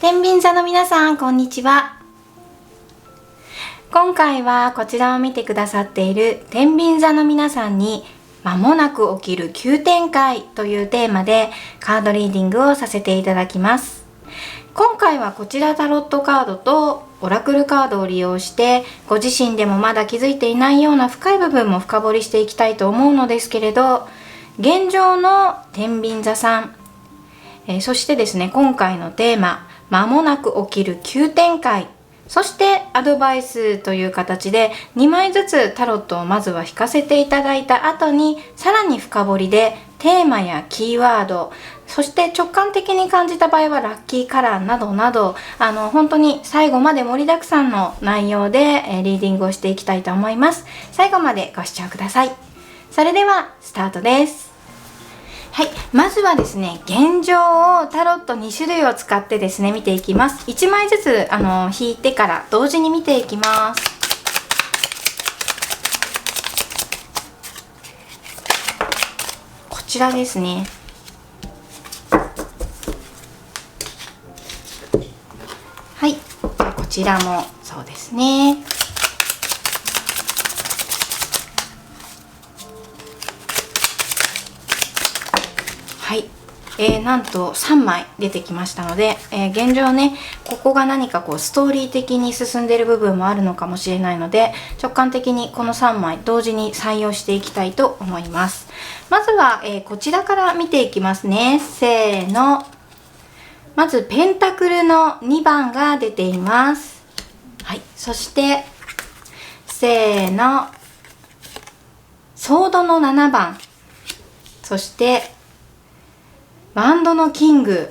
天秤座の皆さん、こんにちは。今回はこちらを見てくださっている天秤座の皆さんに間もなく起きる急展開というテーマでカードリーディングをさせていただきます。今回はこちらタロットカードとオラクルカードを利用してご自身でもまだ気づいていないような深い部分も深掘りしていきたいと思うのですけれど、現状の天秤座さん、そしてですね、今回のテーマ間もなく起きる急展開、そしてアドバイスという形で2枚ずつタロットをまずは引かせていただいた後に、さらに深掘りでテーマやキーワード、そして直感的に感じた場合はラッキーカラーなどなど、本当に最後まで盛りだくさんの内容でリーディングをしていきたいと思います。最後までご視聴ください。それではスタートです。はい、まずはですね、現状をタロット2種類を使ってですね見ていきます。1枚ずつ引いてから同時に見ていきます。こちらですね。はい、こちらもそうですね。はい、なんと3枚出てきましたので、現状ね、ここが何かこうストーリー的に進んでいる部分もあるのかもしれないので、直感的にこの3枚同時に採用していきたいと思います。まずは、こちらから見ていきますね。せーの。まずペンタクルの2番が出ています。はい、そしてせーの、ソードの7番、そしてワンドのキング、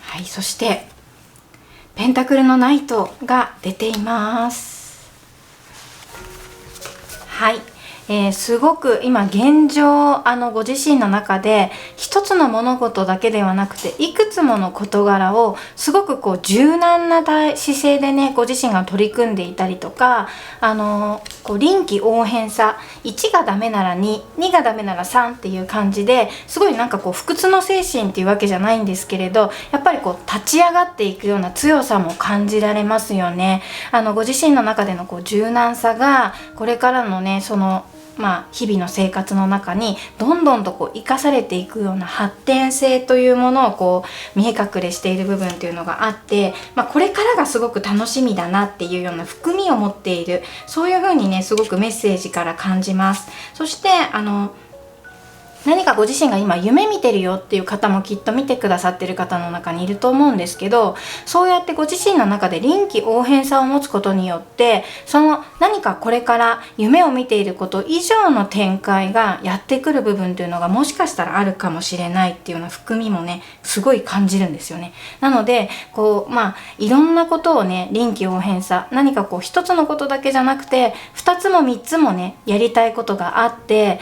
はい、そしてペンタクルのナイトが出ています。はい、すごく今現状ご自身の中で一つの物事だけではなくていくつもの事柄をすごくこう柔軟な姿勢でね、ご自身が取り組んでいたりとか、こう臨機応変さ、1がダメなら2、2がダメなら3っていう感じですごいなんかこう不屈の精神っていうわけじゃないんですけれど、やっぱりこう立ち上がっていくような強さも感じられますよね。ご自身の中でのこう柔軟さがこれからのね、日々の生活の中にどんどんとこう生かされていくような発展性というものをこう見え隠れしている部分っていうのがあって、これからがすごく楽しみだなっていうような含みを持っている、そういう風にねすごくメッセージから感じます。そして何かご自身が今夢見てるよっていう方もきっと見てくださってる方の中にいると思うんですけど、そうやってご自身の中で臨機応変さを持つことによって、その何かこれから夢を見ていること以上の展開がやってくる部分というのがもしかしたらあるかもしれないっていうような含みもねすごい感じるんですよね。なのでこういろんなことをね、臨機応変さ、何かこう一つのことだけじゃなくて2つも3つもねやりたいことがあって、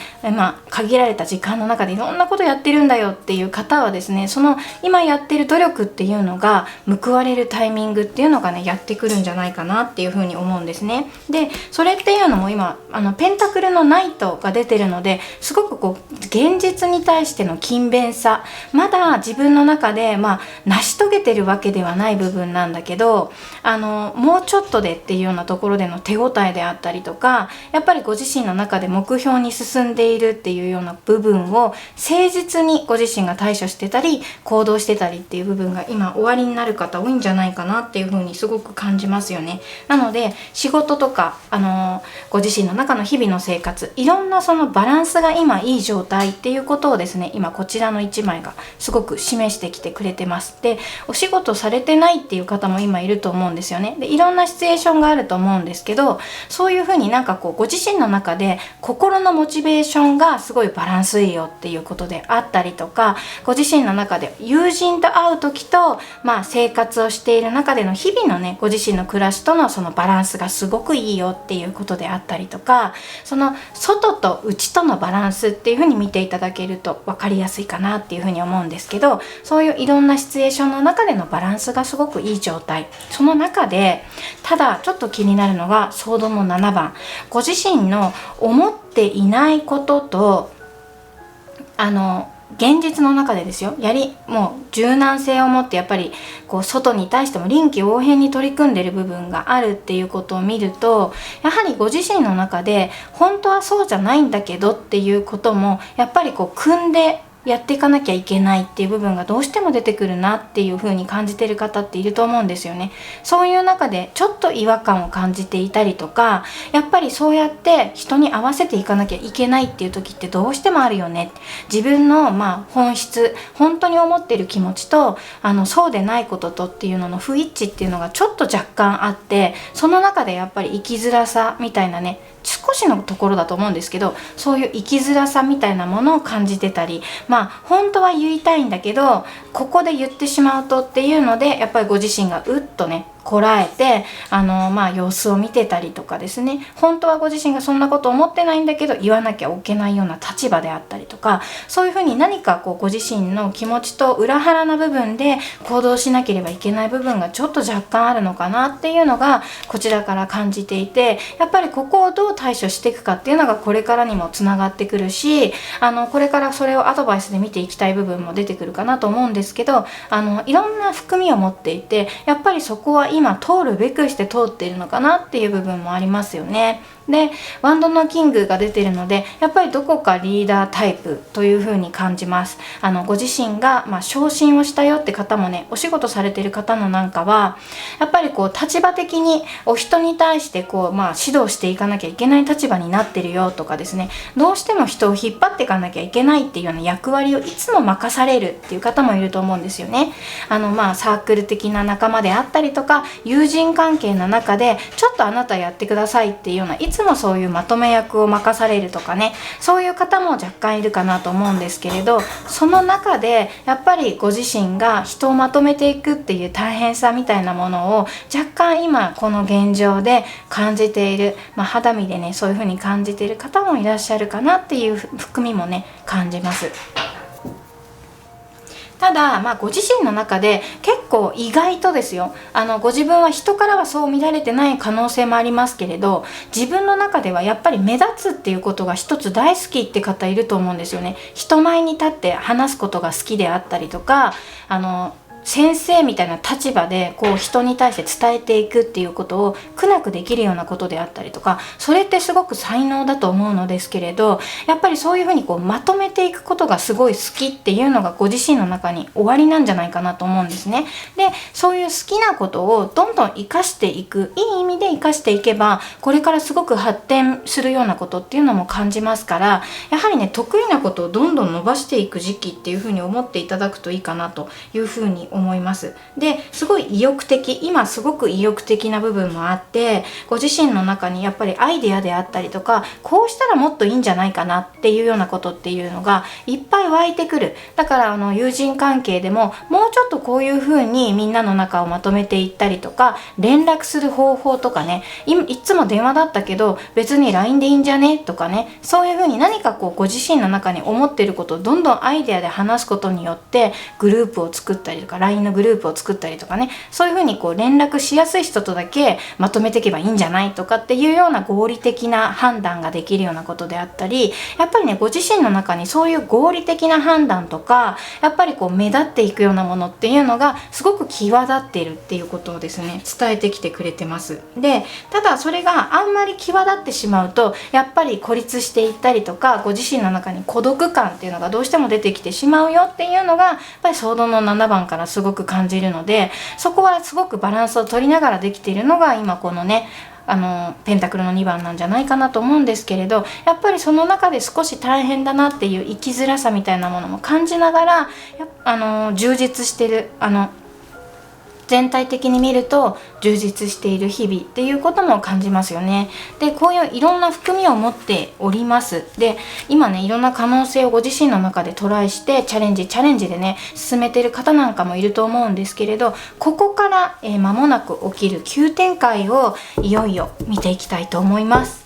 限られた時間の中でいろんなことやってるんだよっていう方はですね、その今やってる努力っていうのが報われるタイミングっていうのがねやってくるんじゃないかなっていうふうに思うんですね。でそれっていうのも今ペンタクルのナイトが出てるので、すごくこう現実に対しての勤勉さ、まだ自分の中で成し遂げてるわけではない部分なんだけど、もうちょっとでっていうようなところでの手応えであったりとか、やっぱりご自身の中で目標に進んでいるっていうような部分を誠実にご自身が対処してたり行動してたりっていう部分が今終わりになる方多いんじゃないかなっていうふうにすごく感じますよね。なので仕事とかご自身の中の日々の生活、いろんなそのバランスが今いい状態っていうことをですね、今こちらの1枚がすごく示してきてくれてます。でお仕事されてないっていう方も今いると思うんですよね。でいろんなシチュエーションがあると思うんですけど、そういうふうになんかこうご自身の中で心のモチベーションがすごいバランスいいよっていうことであったりとか、ご自身の中で友人と会う時と、生活をしている中での日々のねご自身の暮らしとのそのバランスがすごくいいよっていうことであったりとか、その外と内とのバランスっていうふうに見ていただけると分かりやすいかなっていうふうに思うんですけど、そういういろんなシチュエーションの中でのバランスがすごくいい状態。その中でただちょっと気になるのがソードの7番、ご自身の思っていないことと現実の中でですよ、もう柔軟性を持ってやっぱりこう外に対しても臨機応変に取り組んでいる部分があるっていうことを見ると、やはりご自身の中で本当はそうじゃないんだけどっていうこともやっぱりこう組んでやっていかなきゃいけないっていう部分がどうしても出てくるなっていう風に感じてる方っていると思うんですよね。そういう中でちょっと違和感を感じていたりとか、やっぱりそうやって人に合わせていかなきゃいけないっていう時ってどうしてもあるよね。自分の本質、本当に思ってる気持ちとそうでないこととっていうのの不一致っていうのがちょっと若干あって、その中でやっぱり生きづらさみたいなね、少しのところだと思うんですけど、そういう生きづらさみたいなものを感じてたり、本当は言いたいんだけどここで言ってしまうとっていうので、やっぱりご自身がうっとねこらえて様子を見てたりとかですね、本当はご自身がそんなこと思ってないんだけど言わなきゃいけないような立場であったりとか、そういうふうに何かご自身の気持ちと裏腹な部分で行動しなければいけない部分がちょっと若干あるのかなっていうのがこちらから感じていて、やっぱりここをどう対処していくかっていうのがこれからにもつながってくるし、これからそれをアドバイスで見ていきたい部分も出てくるかなと思うんですけど、いろんな含みを持っていて、やっぱりそこは今通るべくして通っているのかなっていう部分もありますよね。でワンドのキングが出てるので、やっぱりどこかリーダータイプという風に感じます。ご自身が昇進をしたよって方もね、お仕事されてる方のなんかはやっぱり立場的にお人に対して指導していかなきゃいけない立場になってるよとかですね、どうしても人を引っ張っていかなきゃいけないっていうような役割をいつも任されるっていう方もいると思うんですよね。サークル的な仲間であったりとか友人関係の中でちょっとあなたやってくださいっていうようないつもそういうまとめ役を任されるとかね、そういう方も若干いるかなと思うんですけれど、その中でやっぱりご自身が人をまとめていくっていう大変さみたいなものを若干今この現状で感じている、肌身でねそういう風に感じている方もいらっしゃるかなっていう含みもね感じます。ただ、ご自身の中で結構意外とですよ、ご自分は人からはそう見られてない可能性もありますけれど、自分の中ではやっぱり目立つっていうことが一つ大好きって方いると思うんですよね。人前に立って話すことが好きであったりとか、先生みたいな立場で人に対して伝えていくっていうことを苦なくできるようなことであったりとか、それってすごく才能だと思うのですけれど、やっぱりそういうふうにまとめていくことがすごい好きっていうのがご自身の中に終わりなんじゃないかなと思うんですね。でそういう好きなことをどんどん生かしていく、いい意味で生かしていけばこれからすごく発展するようなことっていうのも感じますから、やはりね得意なことをどんどん伸ばしていく時期っていうふうに思っていただくといいかなというふうに思います。ですごい意欲的、今すごく意欲的な部分もあって、ご自身の中にやっぱりアイデアであったりとか、こうしたらもっといいんじゃないかなっていうようなことっていうのがいっぱい湧いてくる。だから友人関係でももうちょっとこういう風にみんなの中をまとめていったりとか、連絡する方法とかね、いつも電話だったけど別に LINE でいいんじゃねとかね、そういう風に何かご自身の中に思っていることをどんどんアイデアで話すことによってグループを作ったりとか、 LINE のグループを作ったりとかね、そういう風に連絡しやすい人とだけまとめていけばいいんじゃないとかっていうような合理的な判断ができるようなことであったり、やっぱりねご自身の中にそういう合理的な判断とか、やっぱり目立っていくようなものっていうのがすごく際立っているっていうことをですね伝えてきてくれてます。でただそれがあんまり際立ってしまうとやっぱり孤立していったりとか、ご自身の中に孤独感っていうのがどうしても出てきてしまうよっていうのがやっぱりソードの7番からすごく感じるので、そこはすごくバランスを取りながらできているのが今このねペンタクルの2番なんじゃないかなと思うんですけれど、やっぱりその中で少し大変だなっていう生きづらさみたいなものも感じながら充実してる全体的に見ると充実している日々っていうことも感じますよね。でこういういろんな含みを持っております。で今ねいろんな可能性をご自身の中でトライしてチャレンジでね進めてる方なんかもいると思うんですけれど、ここから間もなく起きる急展開をいよいよ見ていきたいと思います。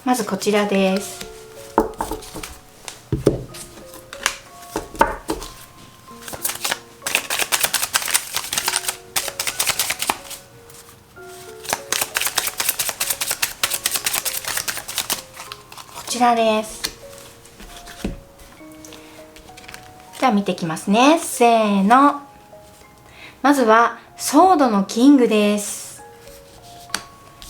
まずこちらです。ちらです。じゃあ見ていきますね。せーの。まずはソードのキングです。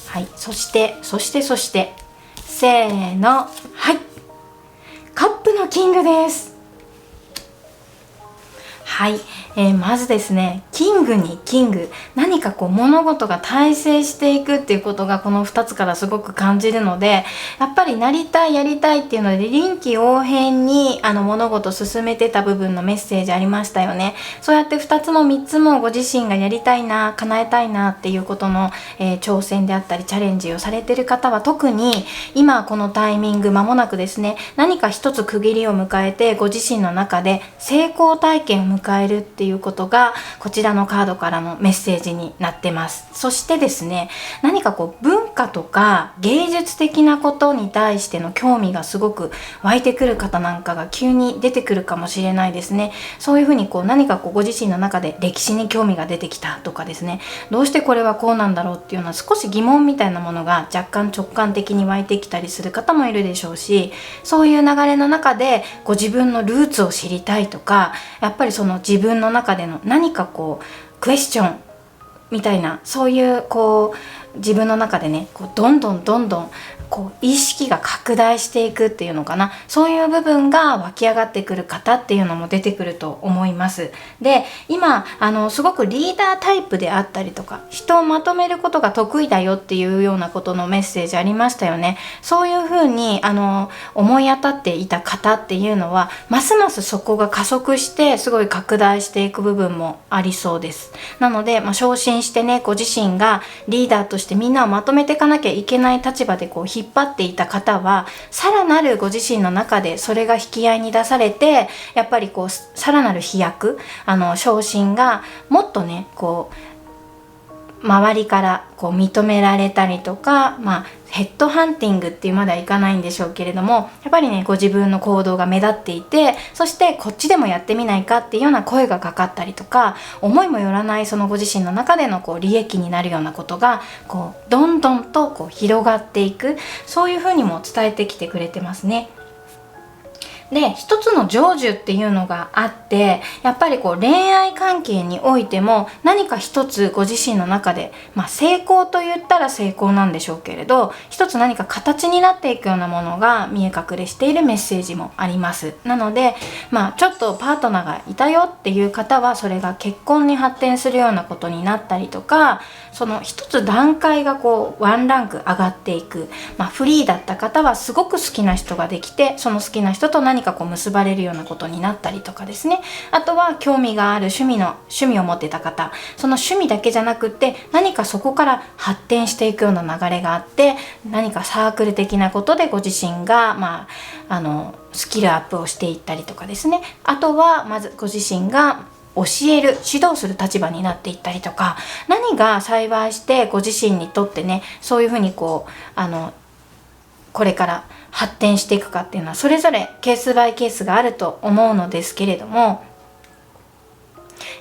はい、そしてせーの。はい、カップのキングです。はい、まずですね、キングにキング、何かこう物事が大成していくっていうことがこの2つからすごく感じるので、やっぱりなりたいやりたいっていうので臨機応変に物事を進めてた部分のメッセージありましたよね。そうやって2つも3つもご自身がやりたいな、叶えたいなっていうことの、挑戦であったりチャレンジをされてる方は、特に今このタイミング間もなくですね、何か一つ区切りを迎えてご自身の中で成功体験を迎えるっていうことがこちらのカードからのメッセージになってます。そしてですね、何かこう文化とか芸術的なことに対しての興味がすごく湧いてくる方なんかが急に出てくるかもしれないですね。そういうふうにこう何かこうご自身の中で歴史に興味が出てきたとかですね、どうしてこれはこうなんだろうっていうのは少し疑問みたいなものが若干直感的に湧いてきたりする方もいるでしょうし、そういう流れの中でご自分のルーツを知りたいとか、やっぱりその自分の中での何かこうクエスチョンみたいな、そういうこう自分の中でね、こうどんどんこう意識が拡大していくっていうのかな、そういう部分が湧き上がってくる方っていうのも出てくると思います。で、今すごくリーダータイプであったりとか、人をまとめることが得意だよっていうようなことのメッセージありましたよね。そういうふうに思い当たっていた方っていうのは、ますますそこが加速してすごい拡大していく部分もありそうです。なので、昇進してね、ご自身がリーダーとしてみんなをまとめていかなきゃいけない立場でこう引っ張っていた方は、さらなるご自身の中でそれが引き合いに出されて、やっぱりこうさらなる飛躍、昇進がもっとね、こう周りからこう認められたりとか、ヘッドハンティングっていうまではいかないんでしょうけれども、やっぱりね、ご自分の行動が目立っていて、そしてこっちでもやってみないかっていうような声がかかったりとか、思いもよらないそのご自身の中でのこう利益になるようなことがこうどんどんとこう広がっていく、そういうふうにも伝えてきてくれてますね。で、一つの成就っていうのがあって、やっぱりこう恋愛関係においても何か一つご自身の中で、成功と言ったら成功なんでしょうけれど、一つ何か形になっていくようなものが見え隠れしているメッセージもあります。なので、ちょっとパートナーがいたよっていう方は、それが結婚に発展するようなことになったりとか、その一つ段階がこうワンランク上がっていく、フリーだった方はすごく好きな人ができて、その好きな人と何かこう結ばれるようなことになったりとかですね。あとは興味がある趣味を持ってた方、その趣味だけじゃなくって何かそこから発展していくような流れがあって、何かサークル的なことでご自身がスキルアップをしていったりとかですね。あとはまずご自身が教える、指導する立場になっていったりとか、何が幸いしてご自身にとってね、そういうふうにこれから発展していくかっていうのは、それぞれケースバイケースがあると思うのですけれども、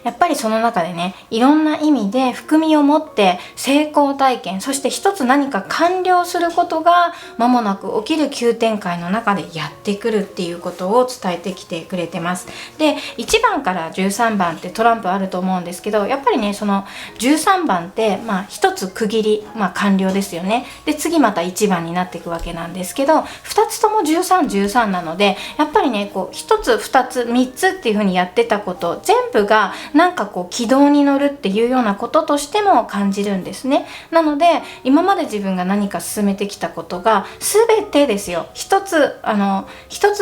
やっぱりその中でね、いろんな意味で含みを持って成功体験、そして一つ何か完了することが間もなく起きる急展開の中でやってくるっていうことを伝えてきてくれてます。で、1番から13番ってトランプあると思うんですけど、やっぱりね、その13番って一つ区切り、完了ですよね。で、次また1番になっていくわけなんですけど、2つとも13なので、やっぱりね、こう1つ2つ3つっていう風にやってたこと全部がなんかこう軌道に乗るっていうようなこととしても感じるんですね。なので、今まで自分が何か進めてきたことが全てですよ、一つ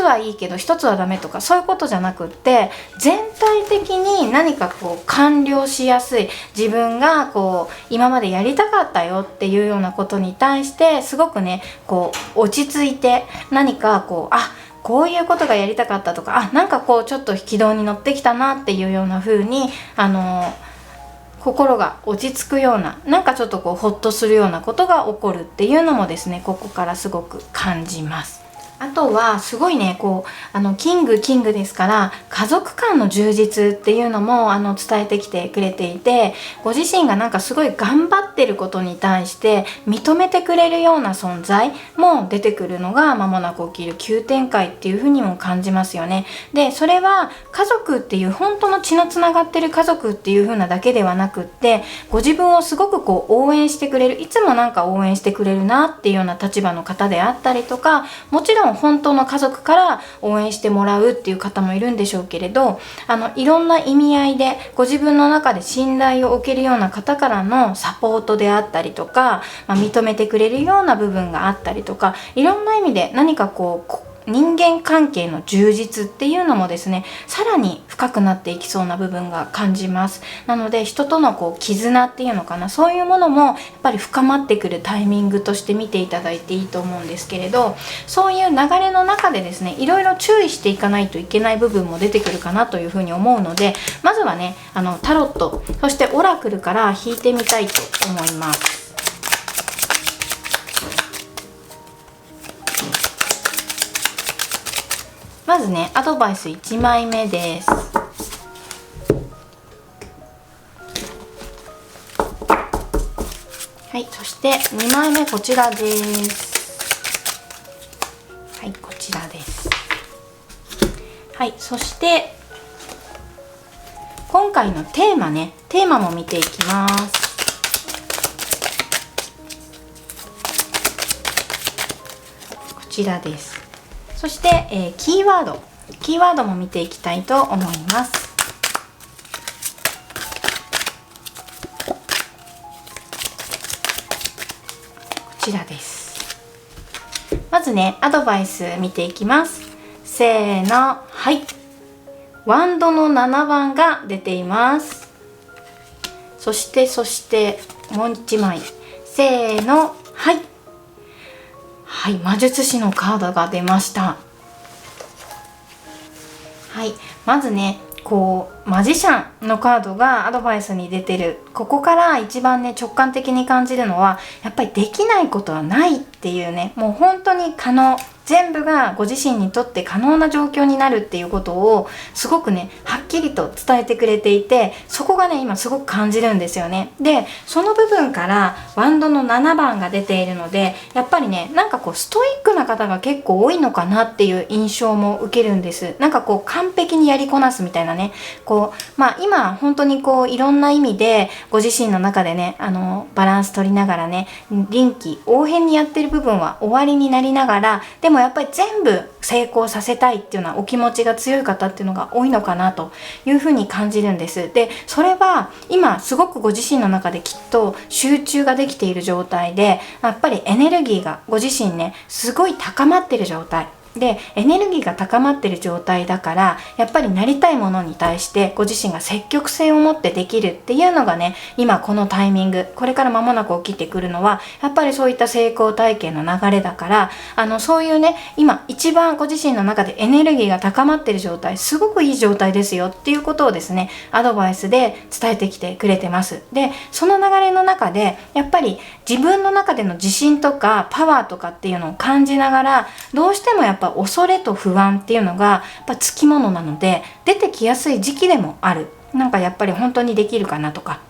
はいいけど一つはダメとか、そういうことじゃなくって、全体的に何かこう完了しやすい、自分がこう今までやりたかったよっていうようなことに対してすごくね、こう落ち着いて、何かこうこういうことがやりたかったとか、なんかこうちょっと軌道に乗ってきたなっていうような風に心が落ち着くような、なんかちょっとこうホッとするようなことが起こるっていうのもですね、ここからすごく感じます。あとはすごいねキングですから家族間の充実っていうのも伝えてきてくれていて、ご自身がなんかすごい頑張ってることに対して認めてくれるような存在も出てくるのが間もなく起きる急展開っていう風にも感じますよね。でそれは家族っていう本当の血のつながってる家族っていう風なだけではなくって、ご自分をすごく応援してくれる、いつもなんか応援してくれるなっていうような立場の方であったりとか、もちろん本当の家族から応援してもらうっていう方もいるんでしょうけれど、いろんな意味合いでご自分の中で信頼を受けるような方からのサポートであったりとか、認めてくれるような部分があったりとか、いろんな意味で何か人間関係の充実っていうのもですね、さらに深くなっていきそうな部分が感じます。なので人との絆っていうのかな、そういうものもやっぱり深まってくるタイミングとして見ていただいていいと思うんですけれど、そういう流れの中でですね、いろいろ注意していかないといけない部分も出てくるかなというふうに思うので、まずはねタロット、そしてオラクルから引いてみたいと思います。まずね、アドバイス1枚目です。はい、そして2枚目こちらです。はい、こちらです。はい、そして今回のテーマも見ていきます。こちらです。そして、キーワードも見ていきたいと思います。こちらです。まずね、アドバイス見ていきます。せーの、はい。ワンドの7番が出ています。そしてもう1枚。せーの、はい。はい、魔術師のカードが出ました。はい、まずねマジシャンのカードがアドバイスに出てる。ここから一番ね直感的に感じるのは、やっぱりできないことはないっていうね、もう本当に可能、全部がご自身にとって可能な状況になるっていうことをすごくねはっきりと伝えてくれていて、そこがね今すごく感じるんですよね。でその部分からワンドの7番が出ているので、やっぱりねなんかストイックな方が結構多いのかなっていう印象も受けるんです。なんか完璧にやりこなすみたいなね、今本当にいろんな意味でご自身の中でねバランス取りながらね臨機応変にやってる部分は終わりになりながら、でもやっぱり全部成功させたいっていうのはお気持ちが強い方っていうのが多いのかなというふうに感じるんです。でそれは今すごくご自身の中できっと集中ができている状態で、やっぱりエネルギーがご自身ねすごい高まってる状態で、エネルギーが高まってる状態だから、やっぱりなりたいものに対してご自身が積極性を持ってできるっていうのがね、今このタイミング、これから間もなく起きてくるのはやっぱりそういった成功体験の流れだから、そういうね今一番ご自身の中でエネルギーが高まってる状態、すごくいい状態ですよっていうことをですねアドバイスで伝えてきてくれてます。でその流れの中でやっぱり自分の中での自信とかパワーとかっていうのを感じながら、どうしてもやっぱ恐れと不安っていうのがやっぱつきものなので出てきやすい時期でもある。なんかやっぱり本当にできるかなとか、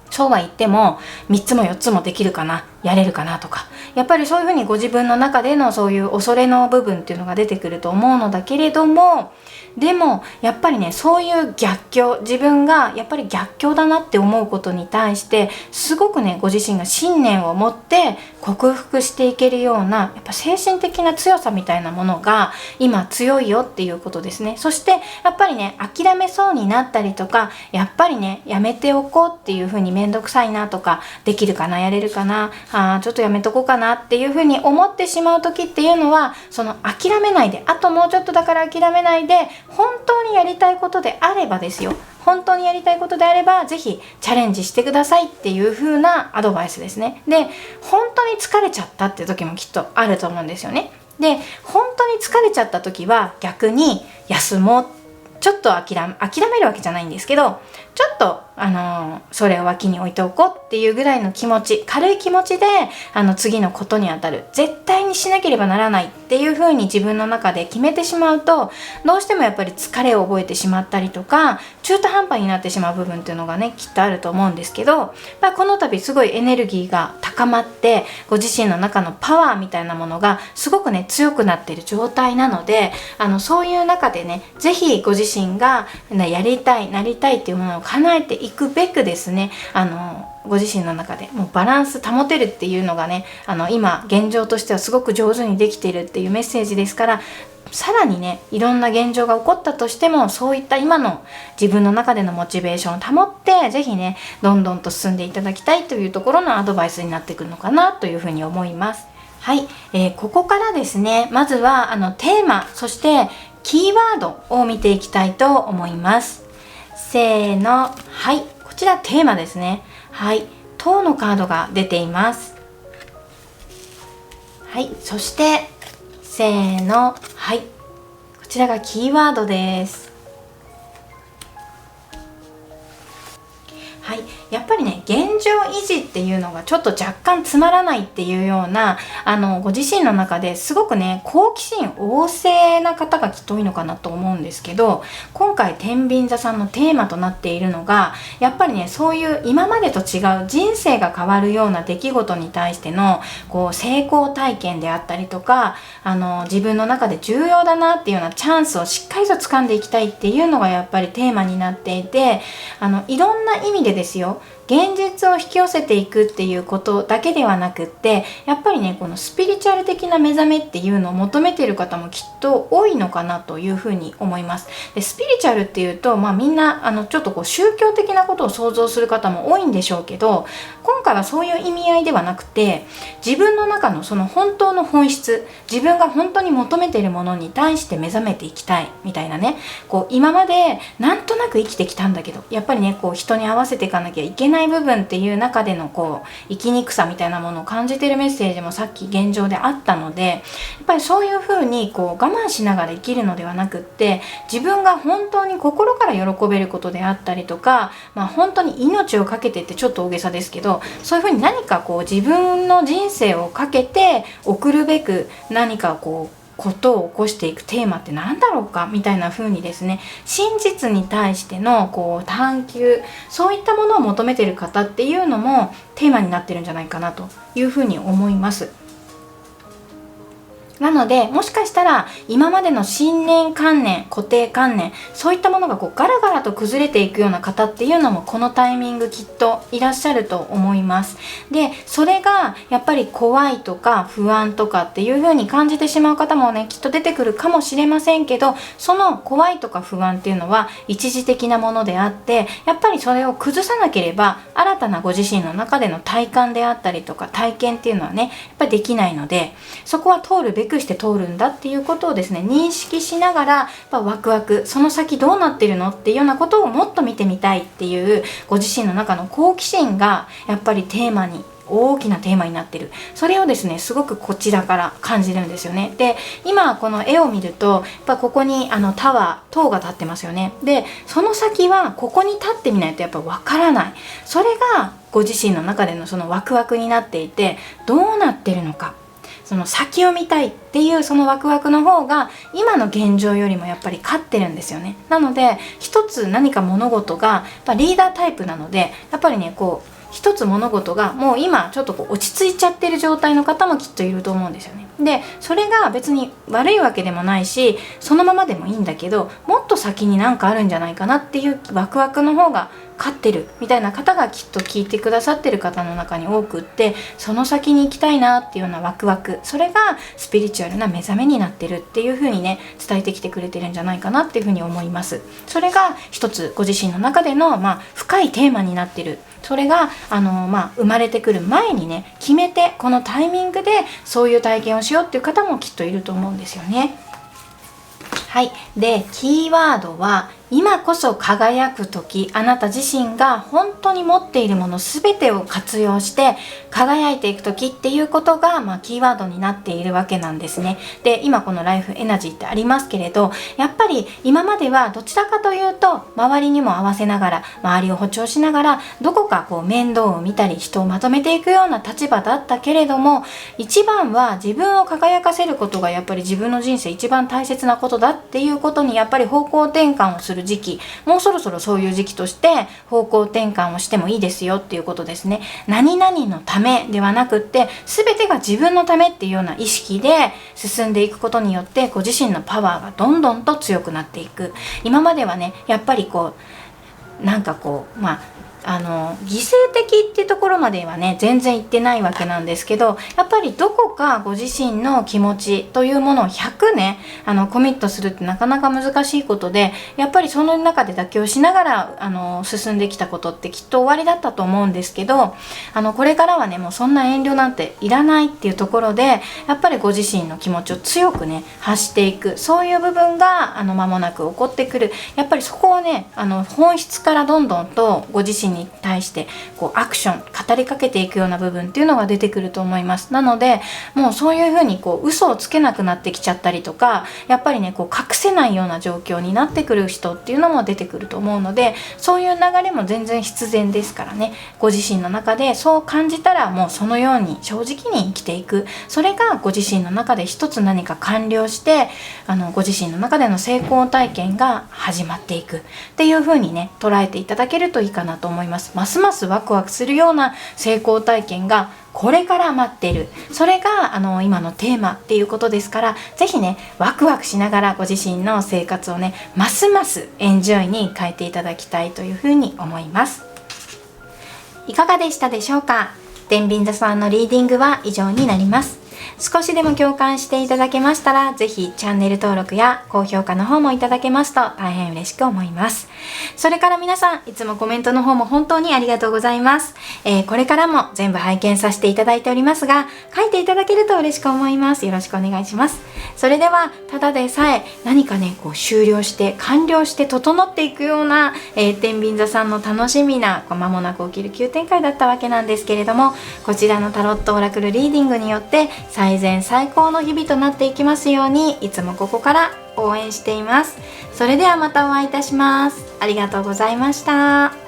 そうは言っても3つも4つもできるかな、やれるかなとか、やっぱりそういうふうにご自分の中でのそういう恐れの部分っていうのが出てくると思うのだけれども、でもやっぱりねそういう逆境、自分がやっぱり逆境だなって思うことに対してすごくねご自身が信念を持って克服していけるような、やっぱ精神的な強さみたいなものが今強いよっていうことですね。そしてやっぱりね諦めそうになったりとか、やっぱりねやめておこうっていうふうにめんどくさいなとか、できるかな、やれるかな、ちょっとやめとこうかなっていうふうに思ってしまう時っていうのは、その諦めないで、あともうちょっとだから諦めないで、本当にやりたいことであればですよ、本当にやりたいことであればぜひチャレンジしてくださいっていう風なアドバイスですね。で本当に疲れちゃったって時もきっとあると思うんですよね。で本当に疲れちゃった時は逆に休もう、ちょっと諦めるわけじゃないんですけど、ちょっとそれを脇に置いておこうっていうぐらいの気持ち、軽い気持ちで次のことにあたる、絶対にしなければならないっていう風に自分の中で決めてしまうと、どうしてもやっぱり疲れを覚えてしまったりとか中途半端になってしまう部分っていうのがねきっとあると思うんですけど、この度すごいエネルギーが高まってご自身の中のパワーみたいなものがすごくね強くなっている状態なので、そういう中でねぜひご自身がやりたいなりたいっていうものを叶えていくべくですね、ご自身の中でもうバランス保てるっていうのがね今現状としてはすごく上手にできているっていうメッセージですから、さらにねいろんな現状が起こったとしてもそういった今の自分の中でのモチベーションを保ってぜひねどんどんと進んでいただきたいというところのアドバイスになってくるのかなというふうに思います。はい、ここからですねまずはテーマ、そしてキーワードを見ていきたいと思います。せーの、はい、こちらテーマですね。はい、塔のカードが出ています。はい、そしてせーの、はい、こちらがキーワードです。はい、やっぱりね現状維持っていうのがちょっと若干つまらないっていうようなご自身の中ですごくね好奇心旺盛な方がきっと多いのかなと思うんですけど、今回天秤座さんのテーマとなっているのがやっぱりねそういう今までと違う人生が変わるような出来事に対しての成功体験であったりとか自分の中で重要だなっていうようなチャンスをしっかりと掴んでいきたいっていうのがやっぱりテーマになっていて、いろんな意味でですよ、現実を引き寄せていくっていうことだけではなくってやっぱりねこのスピリチュアル的な目覚めっていうのを求めている方もきっと多いのかなというふうに思います。でスピリチュアルっていうと、みんなちょっと宗教的なことを想像する方も多いんでしょうけど、今回はそういう意味合いではなくて自分の中のその本当の本質、自分が本当に求めているものに対して目覚めていきたいみたいなね、今までなんとなく生きてきたんだけどやっぱりね人に合わせていかなきゃいけない部分っていう中での生きにくさみたいなものを感じているメッセージもさっき現状であったので、やっぱりそういう風に我慢しながら生きるのではなくって自分が本当に心から喜べることであったりとか、本当に命をかけてってちょっと大げさですけど、そういう風に何か自分の人生をかけて送るべく何かことを起こしていくテーマって何だろうかみたいな風にですね、真実に対しての探求、そういったものを求めている方っていうのもテーマになってるんじゃないかなという風に思います。なのでもしかしたら今までの信念観念、固定観念、そういったものがガラガラと崩れていくような方っていうのもこのタイミングきっといらっしゃると思います。でそれがやっぱり怖いとか不安とかっていう風に感じてしまう方もねきっと出てくるかもしれませんけど、その怖いとか不安っていうのは一時的なものであって、やっぱりそれを崩さなければ新たなご自身の中での体感であったりとか体験っていうのはねやっぱりできないので、そこは通るべくして通るんだっていうことをですね認識しながらワクワク、その先どうなってるのっていうようなことをもっと見てみたいっていうご自身の中の好奇心がやっぱり大きなテーマになってる。それをですねすごくこちらから感じるんですよね。で今この絵を見るとやっぱここに塔が立ってますよね。でその先はここに立ってみないとやっぱわからない。それがご自身の中でのそのワクワクになっていて、どうなってるのか、その先を見たいっていうそのワクワクの方が今の現状よりもやっぱり勝ってるんですよね。なので一つ何か物事がやっぱリーダータイプなので、やっぱりね一つ物事がもう今ちょっと落ち着いちゃってる状態の方もきっといると思うんですよね。でそれが別に悪いわけでもないしそのままでもいいんだけど、もっと先になんかあるんじゃないかなっていうワクワクの方が勝ってるみたいな方がきっと聞いてくださってる方の中に多くって、その先に行きたいなっていうようなワクワク、それがスピリチュアルな目覚めになってるっていう風にね伝えてきてくれてるんじゃないかなっていう風に思います。それが一つご自身の中での深いテーマになってる。それが生まれてくる前にね決めてこのタイミングでそういう体験をしようっていう方もきっといると思うんですよね。はい、でキーワードは今こそ輝く時、あなた自身が本当に持っているもの全てを活用して輝いていく時っていうことが、キーワードになっているわけなんですね。で、今このライフエナジーってありますけれど、やっぱり今まではどちらかというと周りにも合わせながら、周りを補聴しながら、どこか面倒を見たり人をまとめていくような立場だったけれども、一番は自分を輝かせることがやっぱり自分の人生一番大切なことだっていうことに、やっぱり方向転換をする時期、もうそろそろそういう時期として方向転換をしてもいいですよっていうことですね。何々のためではなくって、全てが自分のためっていうような意識で進んでいくことによって、ご自身のパワーがどんどんと強くなっていく。今まではね、やっぱり犠牲的っていうところまではね全然いってないわけなんですけど、やっぱりどこかご自身の気持ちというものを100ねコミットするってなかなか難しいことで、やっぱりその中で妥協しながら進んできたことってきっと終わりだったと思うんですけど、これからはねもうそんな遠慮なんていらないっていうところで、やっぱりご自身の気持ちを強くね発していく、そういう部分が間もなく起こってくる。やっぱりそこをね本質からどんどんとご自身に対してアクション語りかけていくような部分っていうのが出てくると思います。なのでもうそういうふうに嘘をつけなくなってきちゃったりとか、やっぱりね隠せないような状況になってくる人っていうのも出てくると思うので、そういう流れも全然必然ですからね、ご自身の中でそう感じたらもうそのように正直に生きていく。それがご自身の中で一つ何か完了してご自身の中での成功体験が始まっていくっていう風にね捉えていただけるといいかなと思います。ますますワクワクするような成功体験がこれから待っている。それが今のテーマっていうことですから、ぜひねワクワクしながらご自身の生活をねますますエンジョイに変えていただきたいというふうに思います。いかがでしたでしょうか。天秤座さんのリーディングは以上になります。少しでも共感していただけましたら、ぜひチャンネル登録や高評価の方もいただけますと大変嬉しく思います。それから皆さん、いつもコメントの方も本当にありがとうございます。これからも全部拝見させていただいておりますが、書いていただけると嬉しく思います。よろしくお願いします。それでは、ただでさえ何かね、終了して、完了して整っていくような、天秤座さんの楽しみな、間もなく起きる急展開だったわけなんですけれども、こちらのタロットオラクルリーディングによって、最善最高の日々となっていきますように、いつもここから応援しています。それではまたお会いいたします。ありがとうございました。